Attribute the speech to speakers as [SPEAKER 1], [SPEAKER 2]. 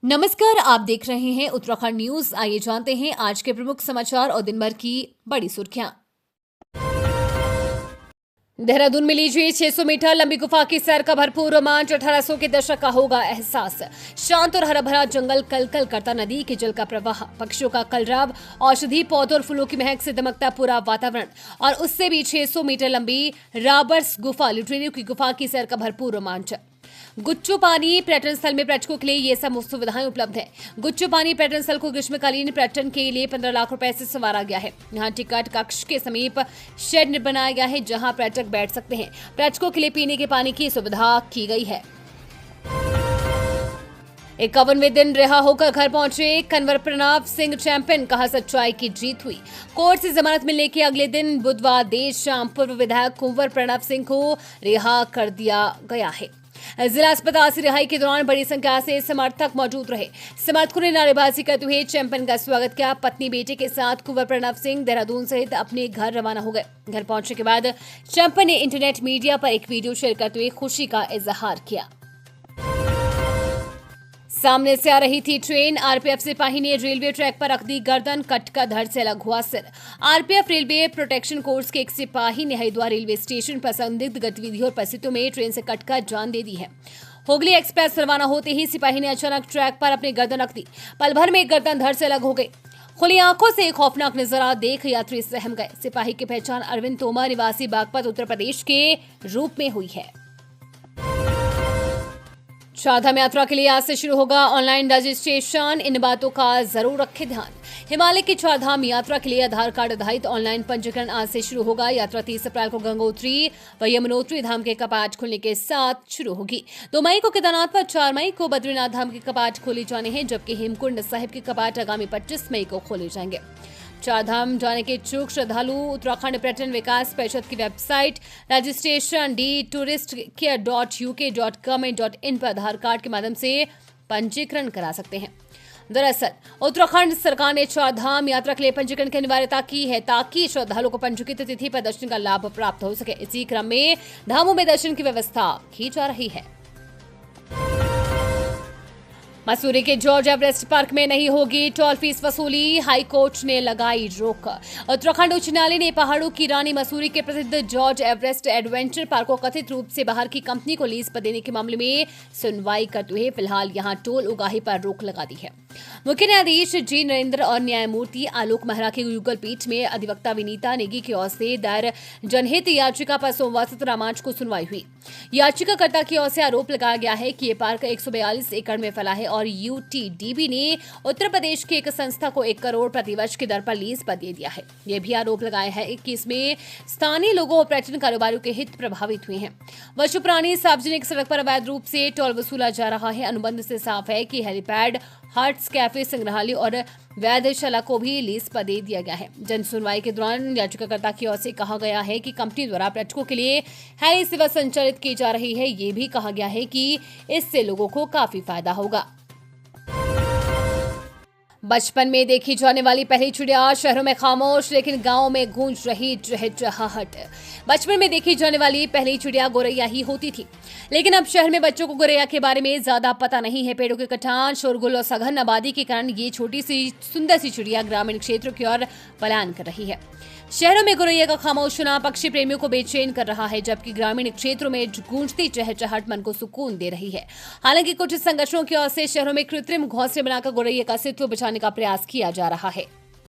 [SPEAKER 1] नमस्कार, आप देख रहे हैं उत्तराखंड न्यूज। आइए जानते हैं आज के प्रमुख समाचार और दिन भर की बड़ी सुर्खियां। देहरादून में लीजिए 600 मीटर लंबी गुफा की सैर का भरपूर रोमांच। 1800 के दशक का होगा एहसास। शांत और हरा भरा जंगल, कल कल करता नदी के जल का प्रवाह, पक्षियों का कलरव, औषधि पौधों और फूलों की महक से दमकता पूरा वातावरण। और उससे भी 600 मीटर लंबी राबर्स गुफा, लिटरेरियो की गुफा की सैर का भरपूर रोमांच। गुच्चू पानी पर्यटन स्थल में पर्यटकों के लिए ये सब मुफ्त सुविधाएं उपलब्ध है। गुच्चू पानी पर्यटन स्थल को ग्रीष्मकालीन पर्यटन के लिए 15 लाख रुपए से संवारा गया है। यहाँ टिकट कक्ष के समीप शेड बनाया गया है जहां पर्यटक बैठ सकते हैं। पर्यटकों के लिए पीने के पानी की सुविधा की गई है। 51वें दिन रिहा होकर घर पहुंचे कन्वर प्रणव सिंह चैंपियन, कहा सच्चाई की जीत हुई। कोर्ट से जमानत मिलने के अगले दिन बुधवार देर शाम पूर्व विधायक कुंवर प्रणव सिंह को रिहा कर दिया गया है। जिला अस्पताल से रिहाई के दौरान बड़ी संख्या से समर्थक मौजूद रहे। समर्थकों ने नारेबाजी करते हुए चैंपियन का स्वागत किया। पत्नी बेटे के साथ कुंवर प्रणव सिंह देहरादून सहित अपने घर रवाना हो गए। घर पहुंचने के बाद चैंपियन ने इंटरनेट मीडिया पर एक वीडियो शेयर करते हुए खुशी का इजहार किया। सामने से आ रही थी ट्रेन, आरपीएफ सिपाही ने रेलवे ट्रैक पर रख दी गर्दन, कट का धड़ से अलग हुआ सिर। आरपीएफ रेलवे प्रोटेक्शन कोर्स के एक सिपाही ने हरिद्वार रेलवे स्टेशन पर संदिग्ध गतिविधियों और परिस्थितियों में ट्रेन से कटकर जान दे दी है। हुगली एक्सप्रेस रवाना होते ही सिपाही ने अचानक ट्रैक पर अपनी गर्दन रख दी। पल भर में गर्दन धड़ से अलग हो गई। खुली आंखों से खौफनाक नजारा देख यात्री सहम गए। सिपाही की पहचान अरविंद तोमर निवासी बागपत उत्तर प्रदेश के रूप में हुई है। चारधाम यात्रा के लिए आज से शुरू होगा ऑनलाइन रजिस्ट्रेशन। इन बातों का जरूर रखें ध्यान। हिमालय की चारधाम यात्रा के लिए आधार कार्ड आधारित ऑनलाइन पंजीकरण आज से शुरू होगा। यात्रा 30 अप्रैल को गंगोत्री व यमुनोत्री धाम के कपाट खुलने के साथ शुरू होगी। 2 मई को केदारनाथ व 4 मई को बद्रीनाथ धाम के कपाट खोले जाने हैं, जबकि हेमकुंड साहिब के कपाट आगामी 25 मई को खोले जाएंगे। चारधाम जाने के इच्छुक श्रद्धालु उत्तराखंड पर्यटन विकास परिषद की वेबसाइट रजिस्ट्रेशन touristcare.uk.government.in पर आधार कार्ड के माध्यम से पंजीकरण करा सकते हैं। दरअसल उत्तराखंड सरकार ने चारधाम यात्रा के लिए पंजीकरण की अनिवार्यता की है ताकि श्रद्धालुओं को पंजीकृत तिथि पर दर्शन का लाभ प्राप्त हो सके। इसी क्रम में धामों में दर्शन की व्यवस्था की जा रही है। मसूरी के जॉर्ज एवरेस्ट पार्क में नहीं होगी टोल फीस वसूली, हाईकोर्ट ने लगाई रोक। उत्तराखंड उच्च न्यायालय ने पहाड़ों की रानी मसूरी के प्रसिद्ध जॉर्ज एवरेस्ट एडवेंचर पार्क को कथित रूप से बाहर की कंपनी को लीज पर देने के मामले में सुनवाई करते हुए फिलहाल यहां टोल उगाही पर रोक लगा दी है। मुख्य न्यायाधीश जी नरेंद्र और न्यायमूर्ति आलोक मेहरा की युगल पीठ में अधिवक्ता विनीता नेगी की ओर से दायर जनहित याचिका पर सोमवार 17 मार्च को सुनवाई हुई। याचिकाकर्ता की ओर से आरोप लगाया गया है कि ये पार्क 142 एकड़ में फैला है और यूटीडीबी ने उत्तर प्रदेश की एक संस्था को 1 करोड़ प्रतिवर्ष की दर पर लीज पर दे दिया है। यह भी आरोप लगाया है कि इसमें स्थानीय लोगों और पर्यटन कारोबारियों के हित प्रभावित हुए हैं। वर्षों पुरानी सार्वजनिक सड़क पर अवैध रूप से टोल वसूला जा रहा है। अनुबंध से साफ है कि हेलीपैड, हट्स, कैफे, संग्रहालय और वैधशाला को भी लीज पर दे दिया गया है। जन सुनवाई के दौरान याचिकाकर्ता की ओर से कहा गया है कि कंपनी द्वारा पर्यटकों के लिए हेली सेवा संचालित की जा रही है। ये भी कहा गया है कि इससे लोगों को काफी फायदा होगा। बचपन में देखी जाने वाली पहली चिड़िया शहरों में खामोश, लेकिन गांव में गूंज रही चहचहाहट। बचपन में देखी जाने वाली पहली चिड़िया गोरैया ही होती थी, लेकिन अब शहर में बच्चों को गोरैया के बारे में ज्यादा पता नहीं है। पेड़ों के कटान, शोरगुल और सघन आबादी के कारण ये छोटी सी सुंदर सी चिड़िया ग्रामीण क्षेत्रों की ओर पलायन कर रही है। शहरों में गोरैया का खामोश होना पक्षी प्रेमियों को बेचैन कर रहा है, जबकि ग्रामीण क्षेत्रों में गूंजती चहचहाहट मन को सुकून दे रही है। हालांकि कुछ संगठनों की ओर से शहरों में कृत्रिम घोंसले बनाकर गोरैया का अस्तित्व बचाने का प्रयास किया जा रहा है।